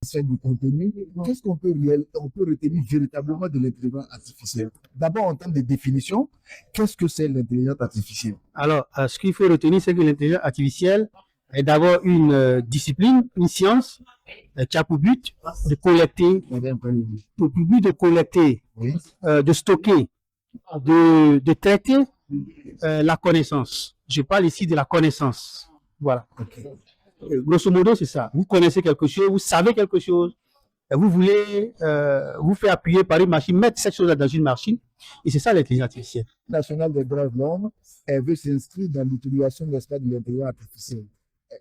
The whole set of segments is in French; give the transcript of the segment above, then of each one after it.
C'est du contenu. Qu'est-ce on peut retenir véritablement de l'intelligence artificielle? D'abord, en termes de définition, qu'est-ce que c'est l'intelligence artificielle? Alors, ce qu'il faut retenir, c'est que l'intelligence artificielle est d'abord une discipline, une science qui a pour but de collecter, Oui. de stocker, de traiter la connaissance. Je parle ici de la connaissance. Voilà. Ok. Grosso modo, c'est ça. Vous connaissez quelque chose, vous savez quelque chose, et vous voulez vous faire appuyer par une machine, mettre cette chose-là dans une machine, et c'est ça l'intelligence artificielle. Nationale des droits de l'homme, elle veut s'inscrire dans l'utilisation de l'espace de l'intelligence artificielle.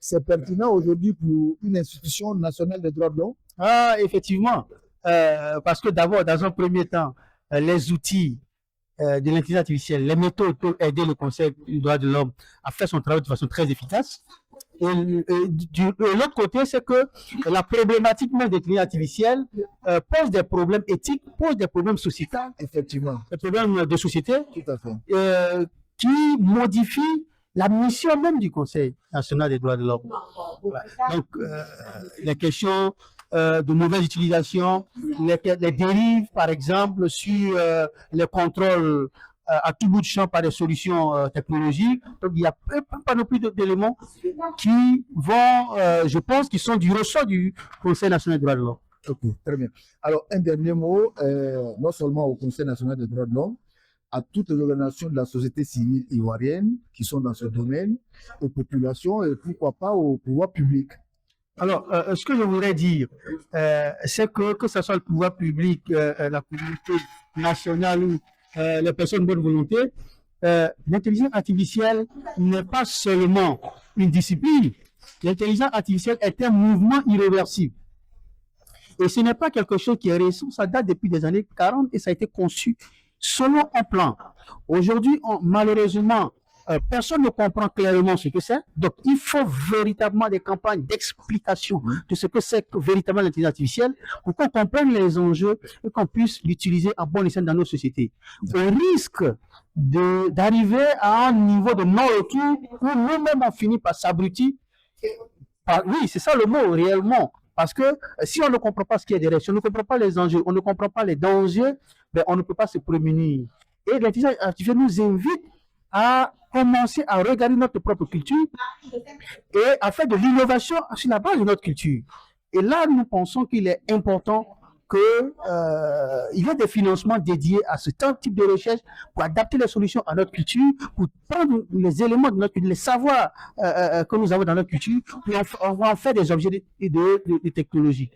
C'est pertinent aujourd'hui pour une institution nationale des droits de l'homme? Ah, effectivement. Parce que d'abord, dans un premier temps, les outils de l'intelligence artificielle, les méthodes peuvent aider le Conseil des droits de l'homme à faire son travail de façon très efficace. Et de l'autre côté, c'est que la problématique même de l'intelligence artificielle pose des problèmes éthiques, pose des problèmes sociétaux, Effectivement, des problèmes de société tout à fait. qui modifient la mission même du Conseil national des droits de l'homme. Voilà. Donc, les questions de mauvaise utilisation, les dérives, par exemple, sur les contrôles à tout bout de champ par des solutions technologiques. Donc, il y a pas non plus d'éléments qui vont, je pense, qui sont du ressort du Conseil national des droits de l'homme. Ok, très bien. Alors, un dernier mot, non seulement au Conseil national des droits de l'homme, à toutes les organisations de la société civile ivoirienne qui sont dans ce domaine, aux populations et pourquoi pas au pouvoir public. Alors, ce que je voudrais dire, c'est que ce soit le pouvoir public, la communauté nationale ou les personnes de bonne volonté, l'intelligence artificielle n'est pas seulement une discipline. L'intelligence artificielle est un mouvement irréversible. Et ce n'est pas quelque chose qui est récent, ça date depuis les années 40 et ça a été conçu selon un plan. Aujourd'hui, malheureusement, personne ne comprend clairement ce que c'est. Donc, il faut véritablement des campagnes d'explication de ce que c'est que véritablement l'intelligence artificielle pour qu'on comprenne les enjeux et qu'on puisse l'utiliser à bon escient dans nos sociétés. On risque d'arriver à un niveau de non-retour où nous-mêmes on finit par s'abrutir. Oui, c'est ça le mot, réellement. Parce que si on ne comprend pas ce qui est derrière, si on ne comprend pas les enjeux, on ne comprend pas les dangers, ben, on ne peut pas se prémunir. Et l'intelligence artificielle nous invite à commencer à regarder notre propre culture et à faire de l'innovation sur la base de notre culture. Et là, nous pensons qu'il est important qu'il y ait des financements dédiés à ce type de recherche pour adapter les solutions à notre culture, pour prendre les éléments de notre culture, les savoirs que nous avons dans notre culture, pour en faire des objets de technologie.